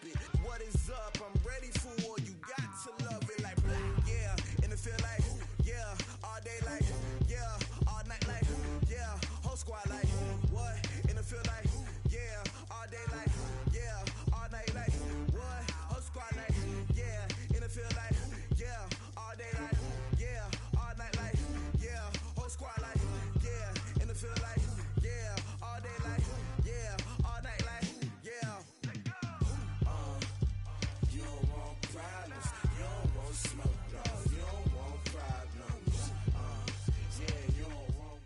it. What is up? I'm ready for war. You got to love it like black, yeah. And it feel like, yeah. All day like, yeah. All night like, yeah. Whole squad like, what? And it feel like, yeah. All day like, yeah. All night like, what? Whole squad like, yeah. And it feel like, yeah. All day like, yeah. All night like, yeah. Whole squad like, yeah. And it feel like, yeah. All day like, yeah. All night like, yeah. You don't want problems. You don't want smoke, dog. You don't want problems. Yeah, you don't want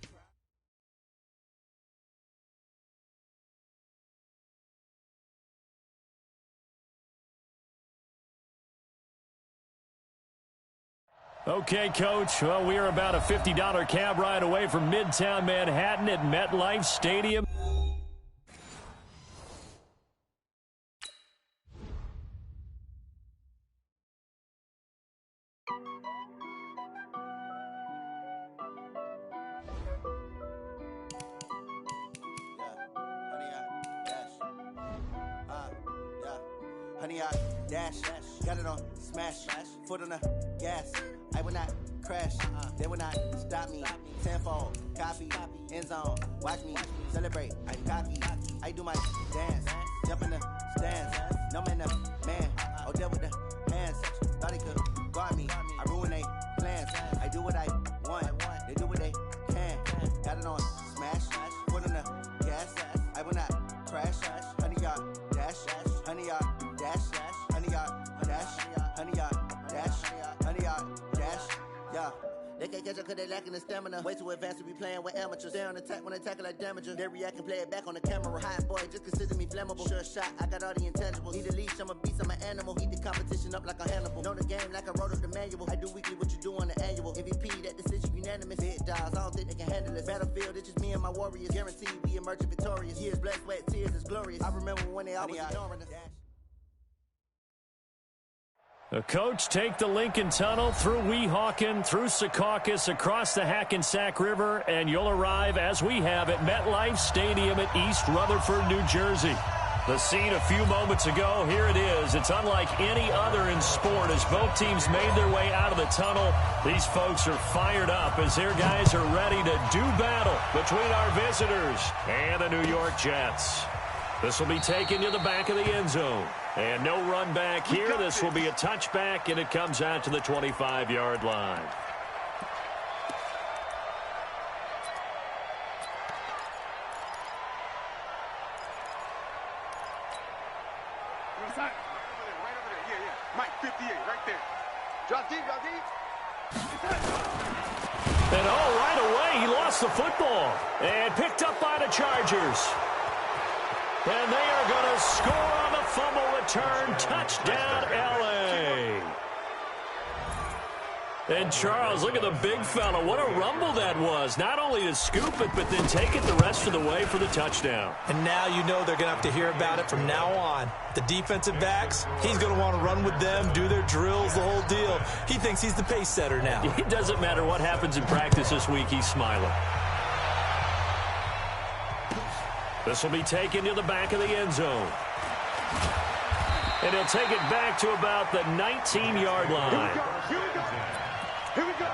problems. Okay, Coach. Well, we are about a $50 cab ride away from Midtown Manhattan at MetLife Stadium. Honey, I dash, got it on smash, foot on the gas. I will not crash, they will not stop me. Tenfold, copy, end zone, watch me celebrate. I cocky, I do my dance, jump in the stands. No man, man, oh there with the hands. Thought he could guard me, I ruin they plans. I do what I want, they do what they can. Got it on smash, foot on the gas. I will not crash, honey, y'all dash, honey, y'all dash, honey, y'all dash, honey, y'all dash, honey, y'all dash, yeah. They can't catch up cause they lacking the stamina. Way too advanced to be playing with amateurs. They on attack when they tackle like damager. They react and play it back on the camera. Hot boy, just consider me flammable. Sure shot, I got all the intangibles. Need a leash, I'm a beast, I'm an animal. Eat the competition up like a Hannibal. Know the game like I wrote up the manual. I do weekly what you do on the annual. MVP, that decision unanimous. Big dogs, I don't think they can handle it. Battlefield, it's just me and my warriors. Guaranteed we emerge victorious. Years, blood, sweat, tears, it's glorious. I remember when they always ignoring us. The coach take the Lincoln Tunnel through Weehawken, through Secaucus, across the Hackensack River, and you'll arrive, as we have, at MetLife Stadium at East Rutherford, New Jersey. The scene a few moments ago, here it is. It's unlike any other in sport as both teams made their way out of the tunnel. These folks are fired up as their guys are ready to do battle between our visitors and the New York Jets. This will be taken to the back of the end zone. And no run back here. This will be a touchback, and it comes out to the 25-yard line. Right over there. Yeah. Mike, 58, right there. Drop deep, drop deep. And right away, he lost the football. And picked up by the Chargers. And they are going to score on the fumble return. Touchdown, L.A. And Charles, look at the big fella. What a rumble that was. Not only to scoop it, but then take it the rest of the way for the touchdown. And now you know they're going to have to hear about it from now on. The defensive backs, he's going to want to run with them, do their drills, the whole deal. He thinks he's the pace setter now. It doesn't matter what happens in practice this week. He's smiling. This will be taken to the back of the end zone. And he'll take it back to about the 19-yard line. Here we go. Here we go.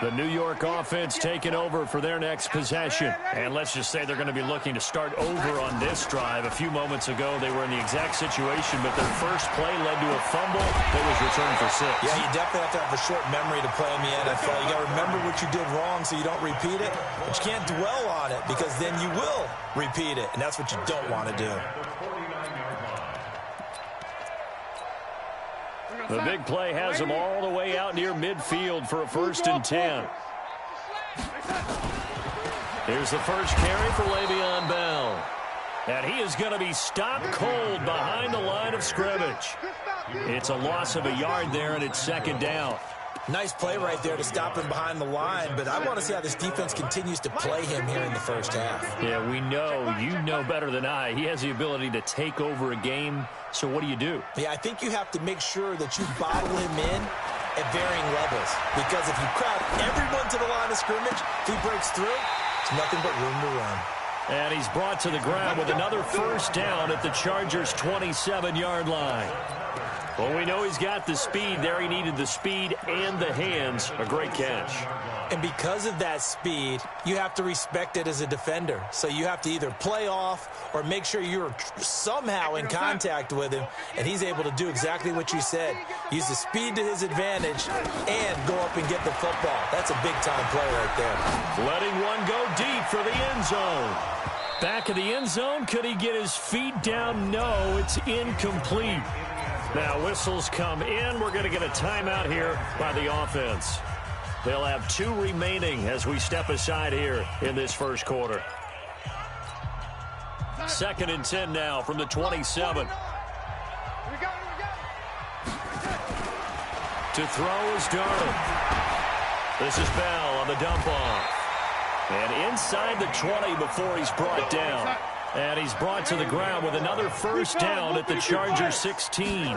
The New York offense taking over for their next possession. And let's just say they're going to be looking to start over on this drive. A few moments ago, they were in the exact situation, but their first play led to a fumble that was returned for 6. Yeah, you definitely have to have a short memory to play in the NFL. You got to remember what you did wrong so you don't repeat it, but you can't dwell on it because then you will repeat it, and that's what you don't want to do. The big play has them all the way out near midfield for a 1st and 10. Here's the first carry for Le'Veon Bell. And he is going to be stopped cold behind the line of scrimmage. It's a loss of a yard there, and it's 2nd down. Nice play right there to stop him behind the line, but I want to see how this defense continues to play him here in the first half. Yeah, we know. You know better than I. He has the ability to take over a game, so what do you do? Yeah, I think you have to make sure that you bottle him in at varying levels. Because if you crowd everyone to the line of scrimmage, if he breaks through, there's nothing but room to run. And he's brought to the ground with another first down at the Chargers' 27-yard line. Well, we know he's got the speed there. He needed the speed and the hands. A great catch. And because of that speed, you have to respect it as a defender. So you have to either play off or make sure you're somehow in contact with him. And he's able to do exactly what you said. Use the speed to his advantage and go up and get the football. That's a big-time play right there. Letting one go deep for the end zone. Back of the end zone. Could he get his feet down? No, it's incomplete. Now whistles come in. We're going to get a timeout here by the offense. They'll have 2 remaining as we step aside here in this first quarter. 2nd and 10 now from the 27. To throw is Darnold. This is Bell on the dump off. And inside the 20 before he's brought down. And he's brought to the ground with another first down at the Chargers 16.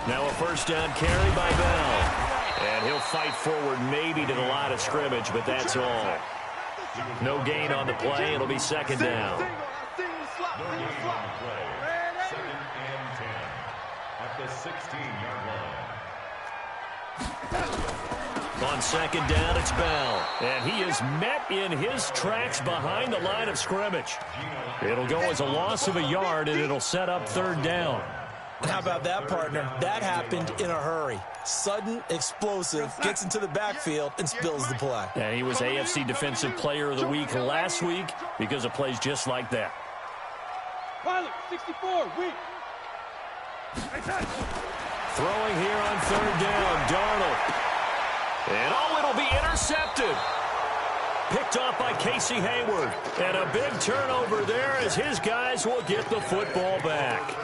Now a first down carry by Bell. And he'll fight forward maybe to the line of scrimmage, but that's all. No gain on the play. It'll be 2nd down. At the 16-yard line. On 2nd down, it's Bell. And he is met in his tracks behind the line of scrimmage. It'll go as a loss of a yard, and it'll set up 3rd down. And how about that, partner? That happened in a hurry. Sudden, explosive, gets into the backfield, and spills the play. And he was AFC Defensive Player of the Week last week because of plays just like that. Pilot, 64, weak. Throwing here on 3rd down, Darnold. And it'll be intercepted. Picked off by Casey Hayward. And a big turnover there as his guys will get the football back.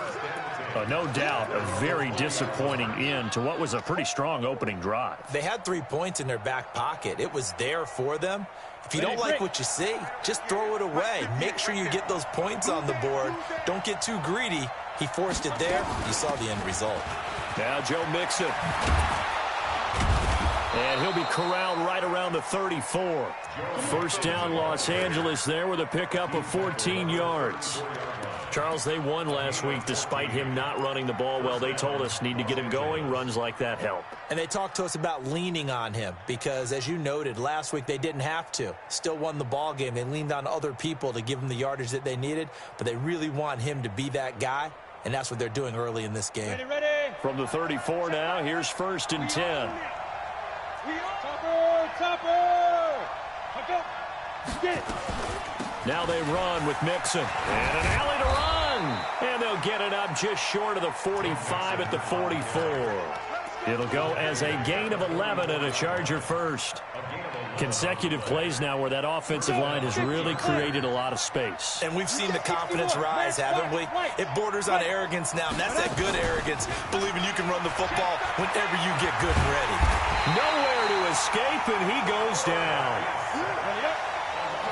No doubt a very disappointing end to what was a pretty strong opening drive. They had 3 points in their back pocket. It was there for them. If you don't like what you see, just throw it away. Make sure you get those points on the board. Don't get too greedy. He forced it there. You saw the end result. Now Joe Mixon. And he'll be corralled right around the 34. First down Los Angeles there with a pickup of 14 yards. Charles, they won last week despite him not running the ball well. They told us need to get him going. Runs like that help. And they talked to us about leaning on him because, as you noted, last week they didn't have to. Still won the ball game. They leaned on other people to give them the yardage that they needed, but they really want him to be that guy, and that's what they're doing early in this game. Ready. From the 34 now, here's 1st and 10. Topper! Get it! Now they run with Mixon. And an alley to run. And they'll get it up just short of the 45 at the 44. It'll go as a gain of 11 and a Charger first. Consecutive plays now where that offensive line has really created a lot of space. And we've seen the confidence rise, haven't we? It borders on arrogance now, and that's that good arrogance, believing you can run the football whenever you get good and ready. Nowhere to escape, and he goes down.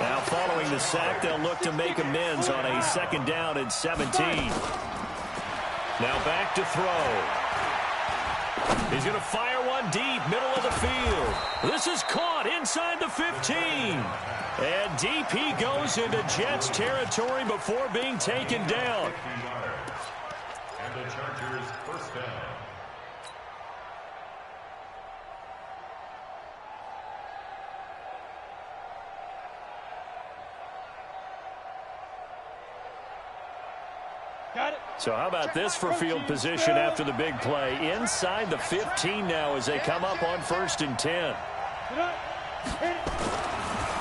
Now following the sack, they'll look to make amends on a 2nd down and 17. Now back to throw. He's going to fire one deep, middle of the field. This is caught inside the 15. And deep he goes into Jets territory before being taken down. And the Chargers first down. Got it. So how about this for field position after the big play? Inside the 15 now as they come up on 1st and 10.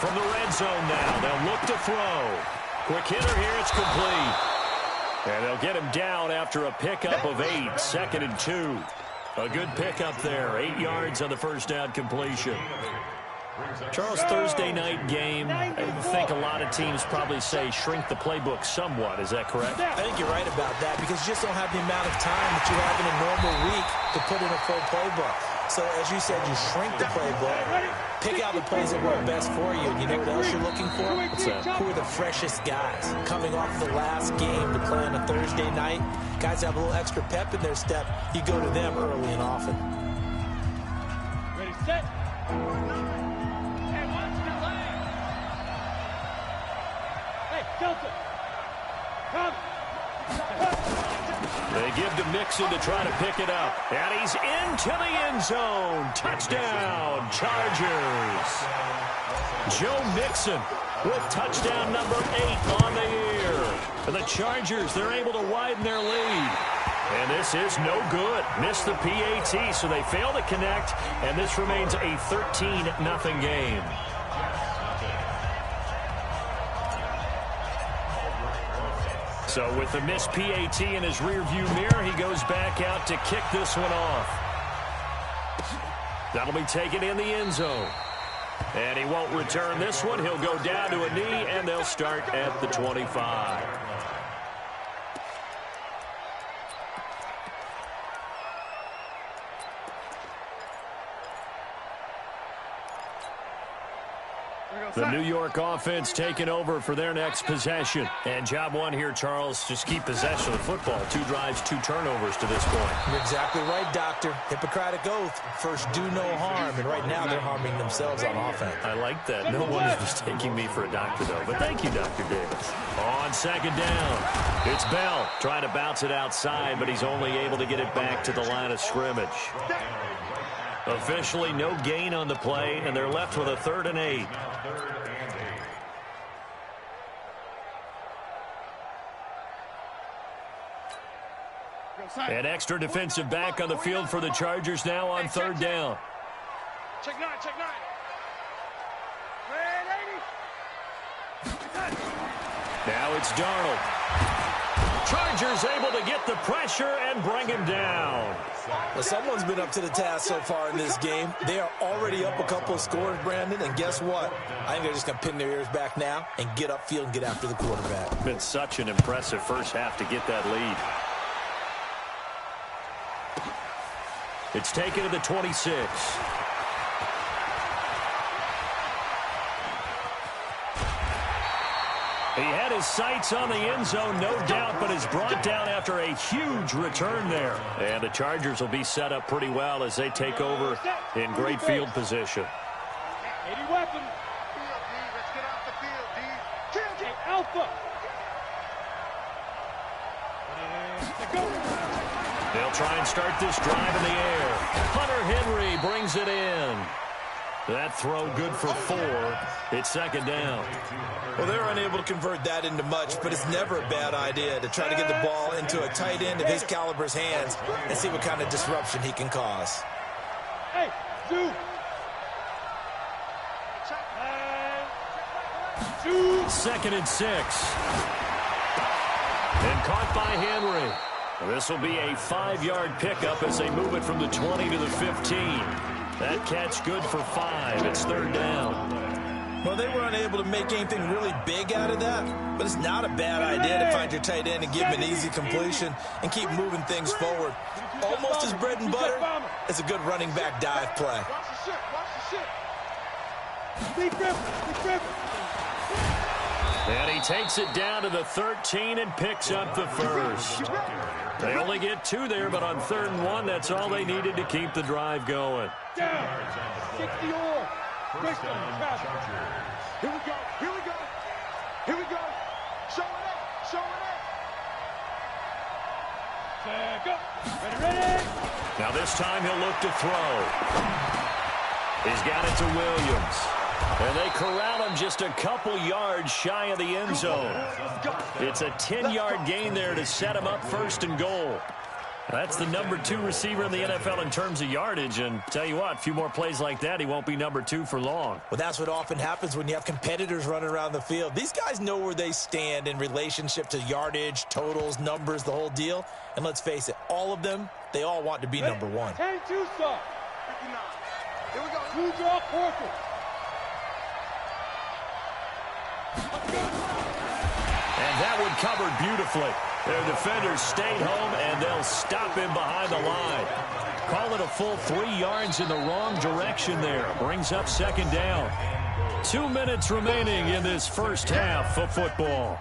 From the red zone now, they'll look to throw. Quick hitter here, it's complete. And they'll get him down after a pickup of 8, 2nd and 2. A good pickup there, 8 yards on the first down completion. Charles, Thursday night game, I think a lot of teams probably say shrink the playbook somewhat. Is that correct? I think you're right about that because you just don't have the amount of time that you have in a normal week to put in a full playbook. So, as you said, you shrink the playbook, pick out the plays that work best for you. And you know what else you're looking for? What's that? Who are the freshest guys coming off the last game to play on a Thursday night? Guys have a little extra pep in their step. You go to them early and often. They give to Mixon to try to pick it up. And he's into the end zone. Touchdown, Chargers. Joe Mixon with touchdown number 8 on the year. And the Chargers, they're able to widen their lead. And this is no good. Missed the PAT, so they fail to connect. And this remains a 13-0 game. So with the missed PAT in his rearview mirror, he goes back out to kick this one off. That'll be taken in the end zone. And he won't return this one. He'll go down to a knee, and they'll start at the 25. The New York offense taking over for their next possession. And job one here, Charles, just keep possession of the football. 2 drives, 2 turnovers to this point. You're exactly right, Doctor. Hippocratic oath. First, do no harm. And right now, they're harming themselves on offense. I like that. No one is mistaking me for a doctor, though. But thank you, Dr. Davis. On second down, it's Bell trying to bounce it outside, but he's only able to get it back to the line of scrimmage. Officially, no gain on the play, and they're left with a 3rd and 8. An extra defensive back on the field for the Chargers now on 3rd down. Check 9, check 9. Now it's Darnold. Chargers able to get the pressure and bring him down. Well, someone's been up to the task so far in this game. They are already up a couple of scores, Brandon, and guess what? I think they're just going to pin their ears back now and get upfield and get after the quarterback. Been such an impressive first half to get that lead. It's taken to the 26. He had his sights on the end zone, no doubt, but is brought down after a huge return there. And the Chargers will be set up pretty well as they take over in great field position. 80 weapon. Let's get off the field, D. Alpha. They'll try and start this drive in the air. Hunter Henry brings it in. That throw good for 4. It's 2nd down. Well, they were unable to convert that into much, but it's never a bad idea to try to get the ball into a tight end of his caliber's hands and see what kind of disruption he can cause. Hey, shoot. 2nd and 6. And caught by Henry. This will be a 5-yard pickup as they move it from the 20 to the 15. That catch good for 5. It's 3rd down. Well, they were unable to make anything really big out of that, but it's not a bad idea to find your tight end and give him an easy completion and keep moving things forward. Almost his bread and butter. It's a good running back dive play. And he takes it down to the 13 and picks up the 1st. They only get 2 there, but on 3rd and 1, that's all they needed to keep the drive going. Down. 60 or. Here we go. Here we go. Here we go. Show it up. Show it up. Check up. Ready. Now this time he'll look to throw. He's got it to Williams. And they corral him just a couple yards shy of the end zone. It's a 10-yard gain there to set him up 1st and goal. That's the number 2 receiver in the NFL in terms of yardage. And tell you what, a few more plays like that, he won't be number 2 for long. Well, that's what often happens when you have competitors running around the field. These guys know where they stand in relationship to yardage, totals, numbers, the whole deal. And let's face it, all of them, they all want to be number 1. 10-2 stop. 59. Here we go. 2 draw quarter. And that one covered beautifully. Their defenders stayed home, and they'll stop him behind the line. Call it a full 3 yards in the wrong direction there. Brings up 2nd down. 2 minutes remaining in this first half of football.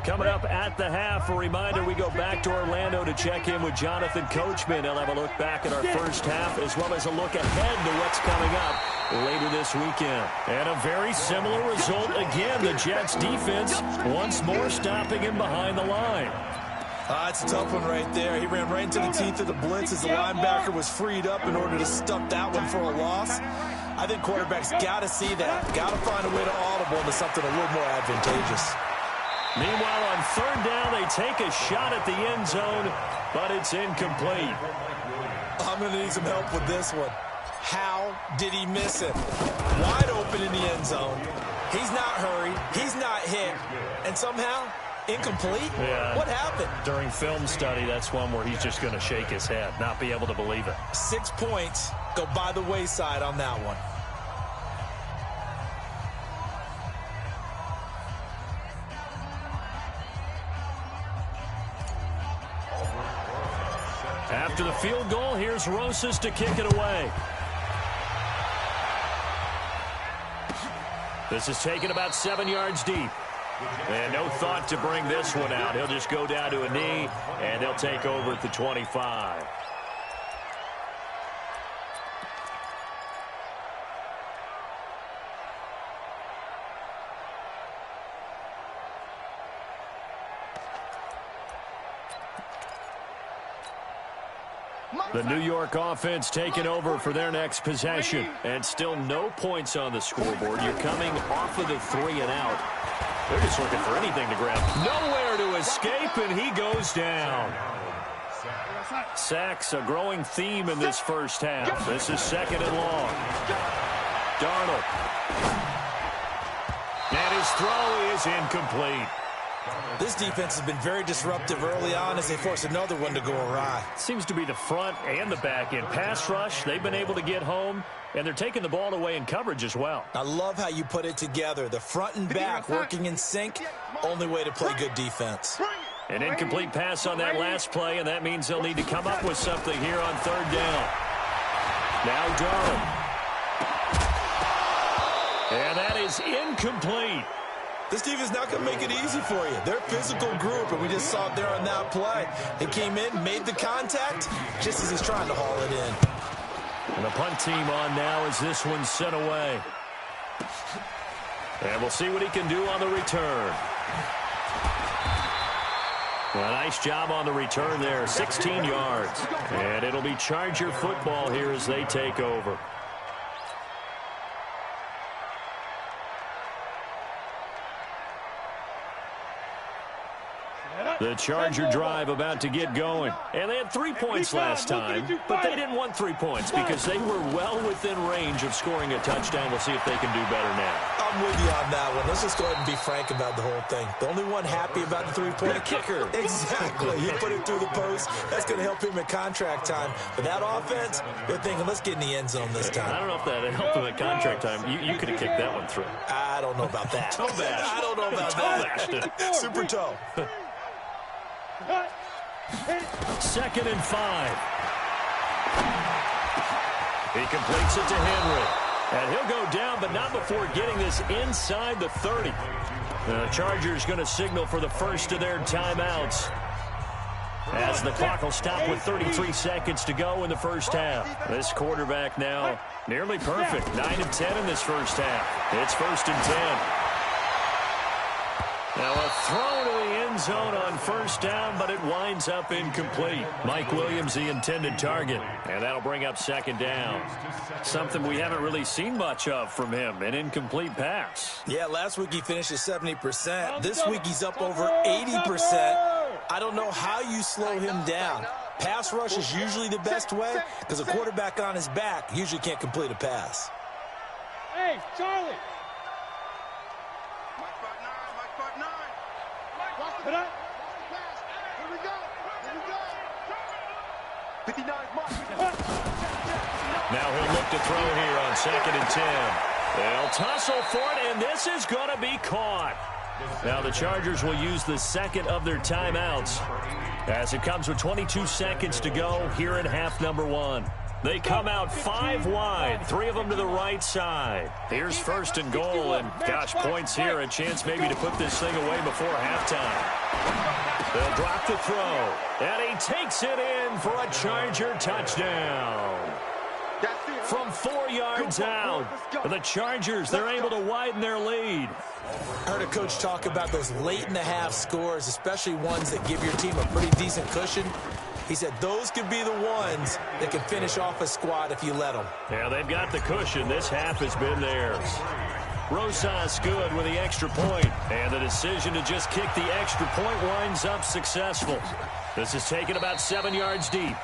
Coming up at the half, a reminder, we go back to Orlando to check in with Jonathan Coachman. He'll have a look back at our first half as well as a look ahead to what's coming up later this weekend. And a very similar result again. The Jets defense once more stopping him behind the line. It's a tough one right there. He ran right into the teeth of the blitz as the linebacker was freed up in order to stuff that one for a loss. I think quarterbacks got to see that. Got to find a way to audible into something a little more advantageous. Meanwhile, on third down, they take a shot at the end zone, but it's incomplete. I'm going to need some help with this one. How did he miss it? Wide open in the end zone. He's not hurried. He's not hit. And somehow, incomplete? Yeah. What happened? During film study, that's one where he's just going to shake his head, not be able to believe it. 6 points go by the wayside on that one. After the field goal, here's Rosas to kick it away. This is taken about 7 yards deep. And no thought to bring this one out. He'll just go down to a knee, and they'll take over at the 25. The New York offense taking over for their next possession. And still no points on the scoreboard. You're coming off of the 3 and out. They're just looking for anything to grab. Nowhere to escape, and he goes down. Sacks, a growing theme in this first half. This is 2nd and long. Darnold. And his throw is incomplete. This defense has been very disruptive early on as they force another one to go awry. Seems to be the front and the back end. Pass rush, they've been able to get home, and they're taking the ball away in coverage as well. I love how you put it together. The front and back working in sync, only way to play good defense. An incomplete pass on that last play, and that means they'll need to come up with something here on third down. Now Darnold. And that is incomplete. This defense is not going to make it easy for you. They're a physical group, and we just saw it there on that play. They came in, made the contact, just as he's trying to haul it in. And the punt team on now as this one's sent away. And we'll see what he can do on the return. Well, nice job on the return there, 16 yards. And it'll be Charger football here as they take over. The Charger drive about to get going. And they had 3 points last time, but they didn't want 3 points because they were well within range of scoring a touchdown. We'll see if they can do better now. I'm with you on that one. Let's just go ahead and be frank about the whole thing. The only one happy about the 3-point The kicker. Exactly. He put it through the post. That's going to help him at contract time. But that offense, they're thinking, let's get in the end zone this time. I don't know if that helped him at contract time. You could have kicked that one through. I don't know about that. Toe bash. I don't know about that. Super toe. 2nd and 5. He completes it to Henry. And he'll go down, but not before getting this inside the 30. The Chargers going to signal for the first of their timeouts, as the clock will stop with 33 seconds to go in the first half. This quarterback now nearly perfect. 9 of 10 in this first half. It's 1st and 10. Now a throw to the end zone on first down, but it winds up incomplete. Mike Williams, the intended target, and that'll bring up 2nd down. Something we haven't really seen much of from him, an incomplete pass. Yeah, last week he finished at 70%. This week he's up over 80%. I don't know how you slow him down. Pass rush is usually the best way because a quarterback on his back usually can't complete a pass. Hey, Charlie. Here we go. Now he'll look to throw here on 2nd and 10. They'll tussle for it, and this is going to be caught. Now the Chargers will use the 2nd of their timeouts as it comes with 22 seconds to go here in half number 1. They come out 5 wide, 3 of them to the right side. Here's first and goal, and gosh, points here, a chance maybe to put this thing away before halftime. They'll drop the throw, and he takes it in for a Charger touchdown. From 4 yards out, the Chargers, they're able to widen their lead. I heard a coach talk about those late-in-the-half scores, especially ones that give your team a pretty decent cushion. He said those could be the ones that can finish off a squad if you let them. Yeah, they've got the cushion. This half has been theirs. Rosas good with the extra point, and the decision to just kick the extra point winds up successful. This is taken about 7 yards deep.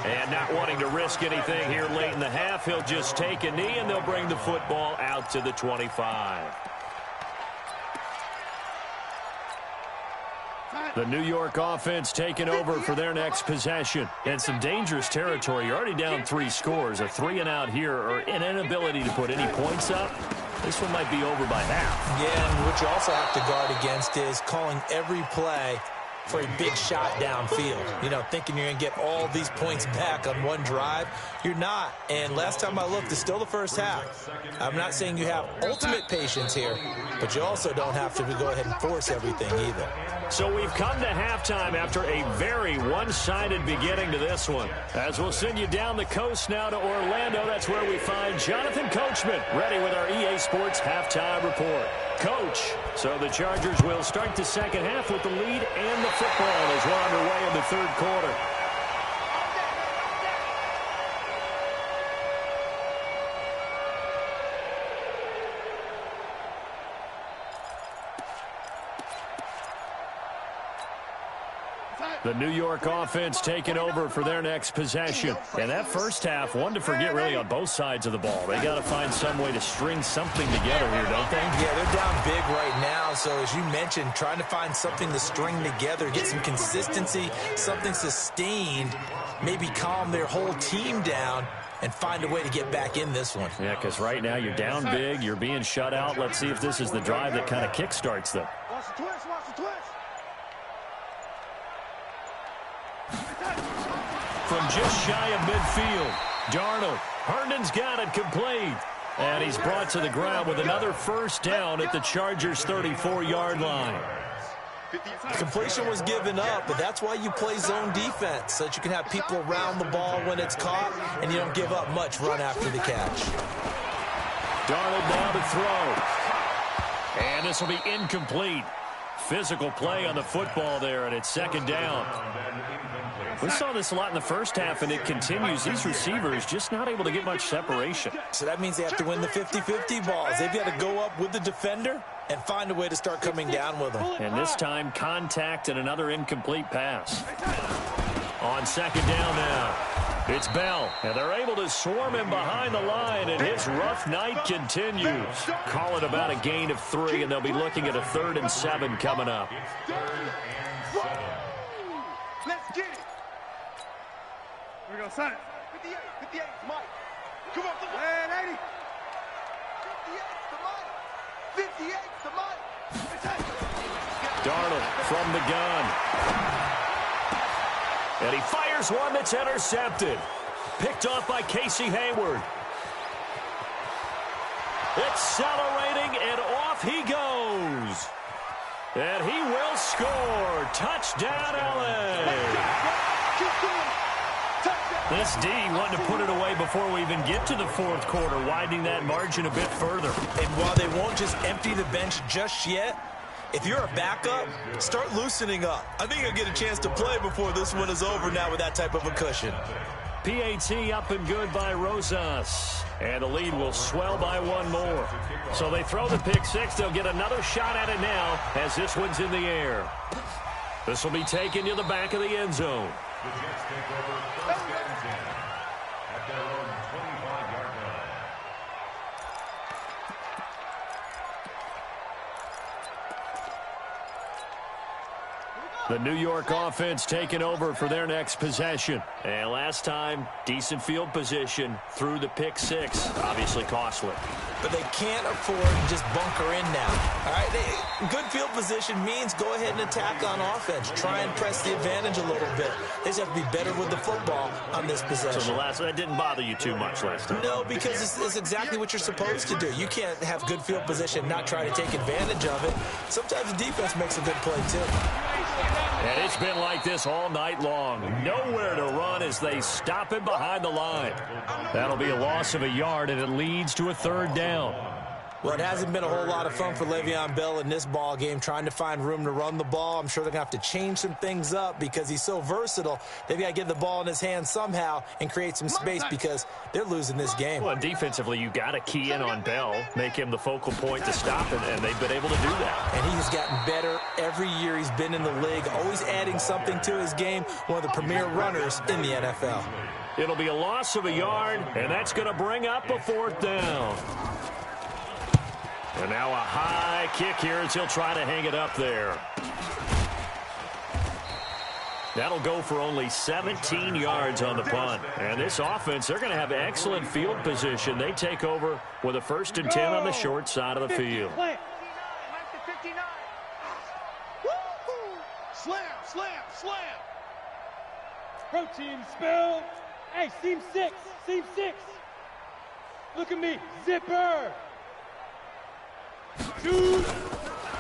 And not wanting to risk anything here late in the half, he'll just take a knee, and they'll bring the football out to the 25. The New York offense taking over for their next possession. And some dangerous territory. You're already down 3 scores. A 3-and-out here, or an inability to put any points up. This one might be over by half. Yeah, and what you also have to guard against is calling every play for a big shot downfield. You know, thinking you're going to get all these points back on one drive. You're not. And last time I looked, it's still the first half. I'm not saying you have ultimate patience here, but you also don't have to go ahead and force everything either. So we've come to halftime after a very one-sided beginning to this one. As we'll send you down the coast now to Orlando, that's where we find Jonathan Coachman ready with our EA Sports Halftime Report. Coach, so the Chargers will start the second half with the lead and the football as we're underway in the third quarter. The New York offense taking over for their next possession. And that first half, one to forget really on both sides of the ball. They got to find some way to string something together here, don't they? Yeah, they're down big right now. So as you mentioned, trying to find something to string together, get some consistency, something sustained, maybe calm their whole team down and find a way to get back in this one. Yeah, because right now you're down big, you're being shut out. Let's see if this is the drive that kind of kickstarts them. Watch the twist, watch the twist. From just shy of midfield, Darnold. Herndon's got it complete. And he's brought to the ground with another first down at the Chargers' 34-yard line. Completion was given up, but that's why you play zone defense, so that you can have people around the ball when it's caught, and you don't give up much run after the catch. Darnold now to throw. And this will be incomplete. Physical play on the football there, and it's second down. We saw this a lot in the first half, and it continues. These receivers just not able to get much separation. So that means they have to win the 50-50 balls. They've got to go up with the defender and find a way to start coming down with them. And this time, contact and another incomplete pass. On second down now, it's Bell. And they're able to swarm him behind the line, and his rough night continues. Call it about a gain of 3, and they'll be looking at a 3rd and 7 coming up. Let's get it. Here we go, son. 58, 58, Mike. Come on, man, 80. 58 to Mike. Darnold from the gun. And he fires one that's intercepted. Picked off by Casey Hayward. Accelerating, and off he goes. And he will score. Touchdown, LA. This D wanting to put it away before we even get to the fourth quarter, widening that margin a bit further. And while they won't just empty the bench just yet, if you're a backup, start loosening up. I think you'll get a chance to play before this one is over now with that type of a cushion. PAT up and good by Rosas. And the lead will swell by one more. So they throw the pick six. They'll get another shot at it now as this one's in the air. This will be taken to the back of the end zone. The Jets take over first and 10 at their own 25-yard line. The New York offense taking over for their next possession. And last time, decent field position through the pick six. Obviously costly. But they can't afford to just bunker in now. All right, good field position means go ahead and attack on offense. Try and press the advantage a little bit. They just have to be better with the football on this possession. So that didn't bother you too much last time? No, because it's exactly what you're supposed to do. You can't have good field position and not try to take advantage of it. Sometimes the defense makes a good play, too. And it's been like this all night long. Nowhere to run as they stop him behind the line. That'll be a loss of a yard, and it leads to a third down. Well, it hasn't been a whole lot of fun for Le'Veon Bell in this ball game trying to find room to run the ball. I'm sure they're going to have to change some things up because he's so versatile. They've got to get the ball in his hands somehow and create some space because they're losing this game. Well, defensively, you got to key in on Bell, make him the focal point to stop him, and they've been able to do that. And he has gotten better every year he's been in the league, always adding something to his game, one of the premier runners in the NFL. It'll be a loss of a yard, and that's going to bring up a fourth down. And now a high kick here as he'll try to hang it up there. That'll go for only 17 yards on the punt. And this offense, they're going to have excellent field position. They take over with a 1st and 10 on the short side of the field. Slam, slam, slam. Protein spill. Hey, seam six. Look at me, zipper. Shoot.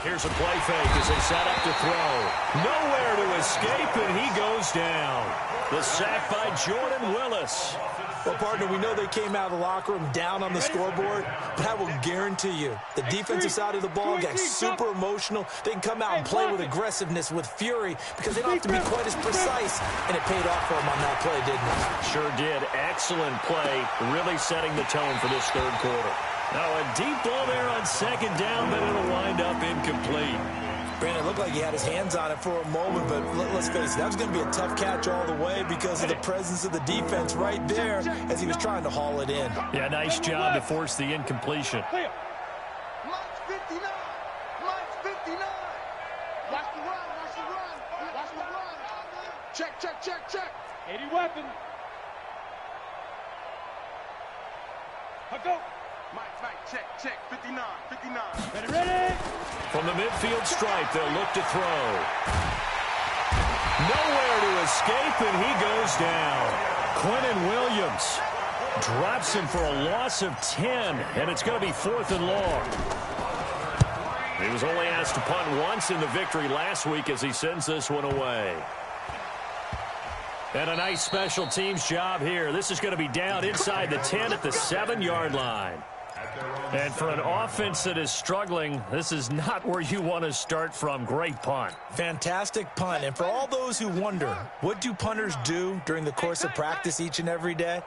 Here's a play fake as they set up to throw. Nowhere to escape, and he goes down. The sack by Jordan Willis. Well, partner, we know they came out of the locker room down on the scoreboard, but I will guarantee you the defensive side of the ball got super emotional. They can come out and play with aggressiveness, with fury, because they don't have to be quite as precise, and it paid off for them on that play, didn't it? Sure did. Excellent play, really setting the tone for this third quarter. Now a deep ball there on 2nd down, but it'll wind up incomplete. Brandon, it looked like he had his hands on it for a moment, but let's face it, that was going to be a tough catch all the way because of the presence of the defense right there as he was trying to haul it in. Yeah, nice job to force the incompletion. Mine's 59. Mine's 59. Watch the run. Watch the run. Watch the run. Check, check, check, check. 80 weapon. Go. Mike, check, check. 59. Ready. From the midfield stripe, they'll look to throw. Nowhere to escape, and he goes down. Quentin Williams drops him for a loss of 10, and it's going to be 4th and long. He was only asked to punt once in the victory last week as he sends this one away. And a nice special teams job here. This is going to be down inside the 10 at the 7-yard line. And for an offense that is struggling, this is not where you want to start from. Great punt. Fantastic punt. And for all those who wonder, what do punters do during the course of practice each and every day?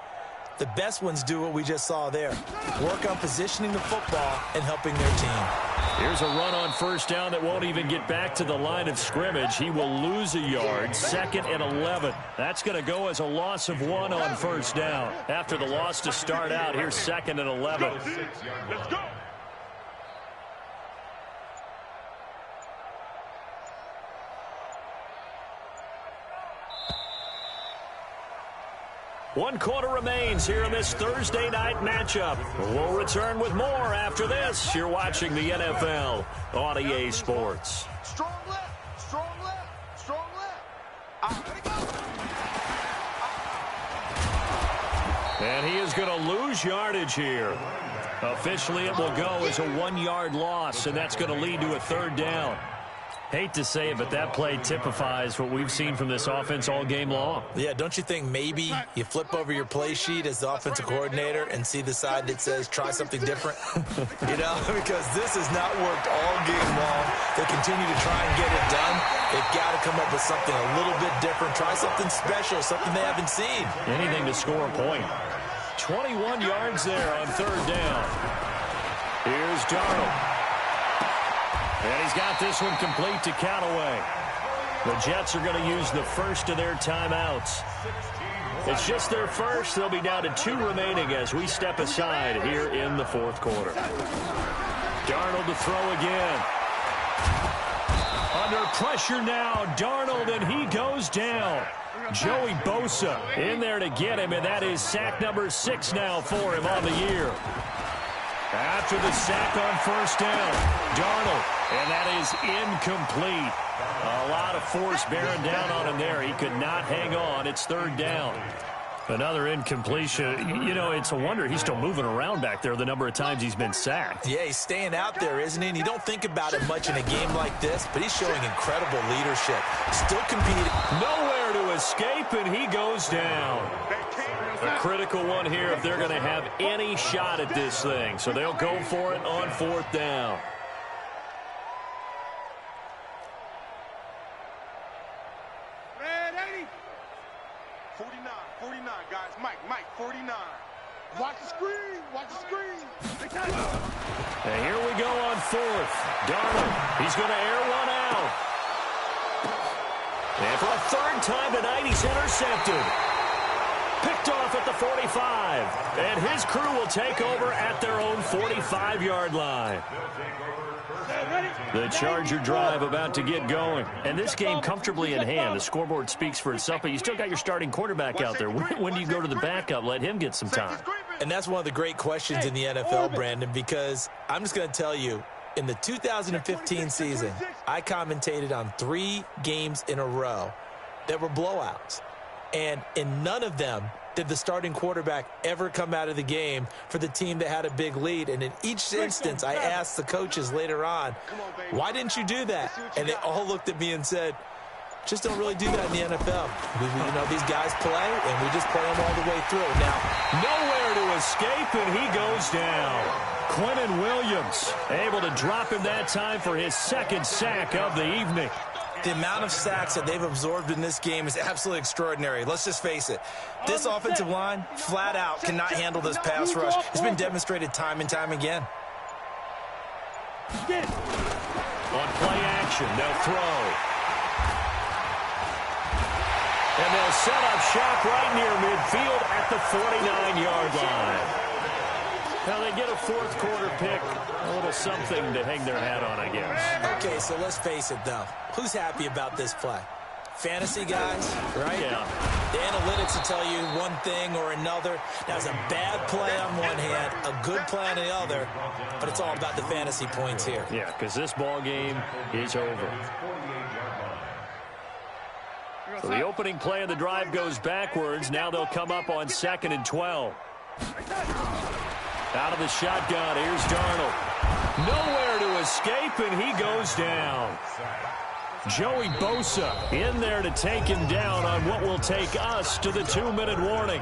The best ones do what we just saw there. Work on positioning the football and helping their team. Here's a run on 1st down that won't even get back to the line of scrimmage. He will lose a yard. 2nd and 11. That's going to go as a loss of 1 on 1st down. After the loss to start out, here's 2nd and 11. Let's go. One quarter remains here in this Thursday night matchup. We'll return with more after this. You're watching the NFL on EA Sports. Strong left, strong left, strong left. Ready, go. And he is going to lose yardage here. Officially, it will go as a 1-yard loss, and that's going to lead to a 3rd down. Hate to say it, but that play typifies what we've seen from this offense all game long. Yeah, don't you think maybe you flip over your play sheet as the offensive coordinator and see the side that says try something different? You know, because this has not worked all game long. They continue to try and get it done. They've got to come up with something a little bit different. Try something special, something they haven't seen. Anything to score a point. 21 yards there on 3rd down. Here's Darnold. And he's got this one complete to Callaway. The Jets are going to use the first of their timeouts. It's just their first. They'll be down to 2 remaining as we step aside here in the 4th quarter. Darnold to throw again. under pressure now. Darnold, and he goes down. Joey Bosa in there to get him, and that is sack number 6 now for him on the year. After the sack on first down, Darnold, and that is incomplete. A lot of force bearing down on him there. He could not hang on. It's third down. Another incompletion. You know, it's a wonder he's still moving around back there the number of times he's been sacked. Yeah, he's staying out there, isn't he? And you don't think about it much in a game like this, but he's showing incredible leadership. Still competing. Nowhere to escape, and he goes down. A critical one here if they're going to have any shot at this thing. So they'll go for it on fourth down. Red 80. 49, guys. Mike, 49. Watch the screen, watch the screen. And here we go on fourth. Darnold, he's going to air one out. And for a third time tonight, he's intercepted. Picked off at the 45. And his crew will take over at their own 45-yard line. The Charger drive about to get going. And this game comfortably in hand. The scoreboard speaks for itself, but you still got your starting quarterback out there. When do you go to the backup? Let him get some time. And that's one of the great questions in the NFL, Brandon, because I'm just going to tell you, in the 2015 season, I commentated on 3 games in a row that were blowouts. And in none of them did the starting quarterback ever come out of the game for the team that had a big lead. And in each instance, I asked the coaches later on, why didn't you do that? And they all looked at me and said, just don't really do that in the NFL. You know, these guys play, and we just play them all the way through. Now, nowhere to escape, and he goes down. Quinnen Williams able to drop him that time for his second sack of the evening. The amount of sacks that they've absorbed in this game is absolutely extraordinary. Let's just face it. This offensive line, flat out, cannot handle this pass rush. It's been demonstrated time and time again. On play action, they'll throw. And they'll set up shop right near midfield at the 49-yard line. Now they get a fourth quarter pick, a little something to hang their hat on, I guess. Okay, so let's face it, though. Who's happy about this play? Fantasy guys, right? Yeah. The analytics will tell you one thing or another. Now, it's a bad play on one hand, a good play on the other, but it's all about the fantasy points here. Yeah, because this ball game is over. So the opening play of the drive goes backwards. Now they'll come up on 2nd and 12. Out of the shotgun, here's Darnold. Nowhere to escape, and he goes down. Joey Bosa in there to take him down on what will take us to the 2-minute warning.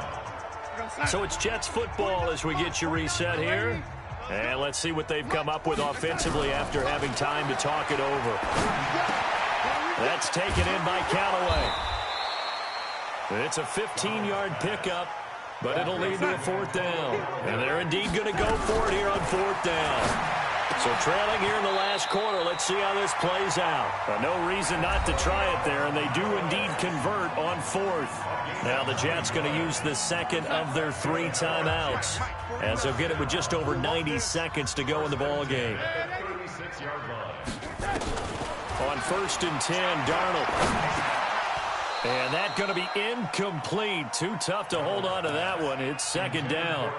So it's Jets football as we get you reset here. And let's see what they've come up with offensively after having time to talk it over. That's taken in by Callaway. It's a 15-yard pickup, but it'll lead to a fourth down. And they're indeed going to go for it here on fourth down. So trailing here in the last quarter, let's see how this plays out. No reason not to try it there, and they do indeed convert on fourth. Now the Jets going to use the second of their 3 timeouts, as they'll get it with just over 90 seconds to go in the ball game. On 1st and 10, Darnold. And that's going to be incomplete. Too tough to hold on to that one. It's 2nd down.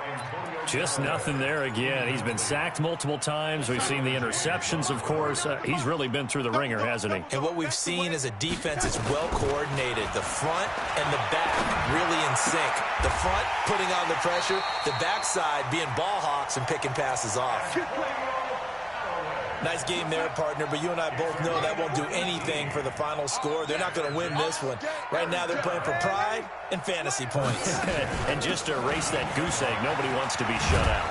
Just nothing there again. He's been sacked multiple times. We've seen the interceptions, of course. He's really been through the ringer, hasn't he? And what we've seen is a defense that's well coordinated. The front and the back really in sync. The front putting on the pressure. The backside being ball hawks and picking passes off. Nice game there, partner, but you and I both know that won't do anything for the final score. They're not going to win this one. Right now they're playing for pride and fantasy points. And just to erase that goose egg, nobody wants to be shut out.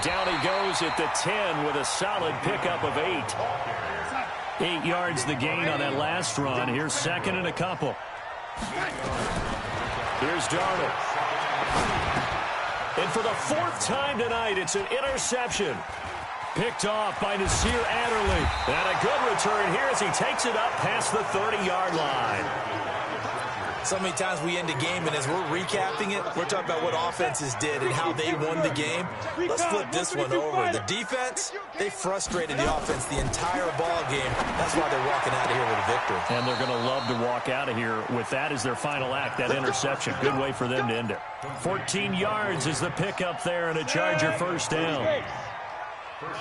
Down he goes at the 10 with a solid pickup of 8. 8 yards the gain on that last run. Here's 2nd and a couple. Here's Darnold. And for the 4th time tonight, it's an interception. Picked off by Nasir Adderley. And a good return here as he takes it up past the 30-yard line. So many times we end a game, and as we're recapping it, we're talking about what offenses did and how they won the game. Let's flip this one over. The defense, they frustrated the offense the entire ball game. That's why they're walking out of here with a victory. And they're going to love to walk out of here with that as their final act, that interception. Good way for them to end it. 14 yards is the pickup there, and a Charger first down.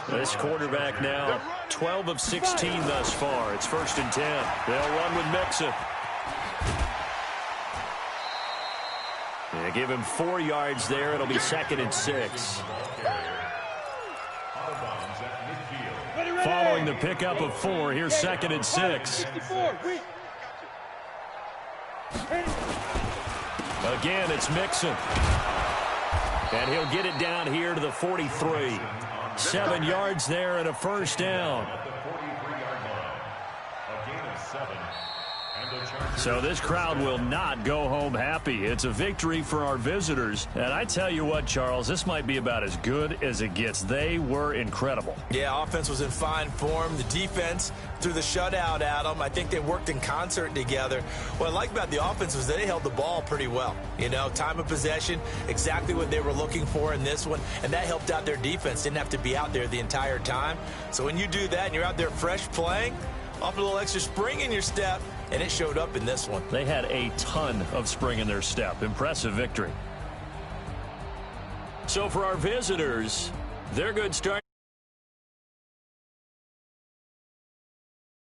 This quarterback now 12 of 16 thus far. It's 1st and 10. They'll run with Mixon. They give him 4 yards there. It'll be 2nd and 6. Following the pickup of 4, here's 2nd and 6. Again, it's Mixon. And he'll get it down here to the 43. 7 yards there and a first down. So this crowd will not go home happy. It's a victory for our visitors. And I tell you what, Charles, this might be about as good as it gets. They were incredible. Yeah, offense was in fine form. The defense threw the shutout at them. I think they worked in concert together. What I like about the offense was they held the ball pretty well. You know, time of possession, exactly what they were looking for in this one. And that helped out their defense. Didn't have to be out there the entire time. So when you do that and you're out there fresh playing, off a little extra spring in your step, and it showed up in this one. They had a ton of spring in their step. Impressive victory. So for our visitors, their good start.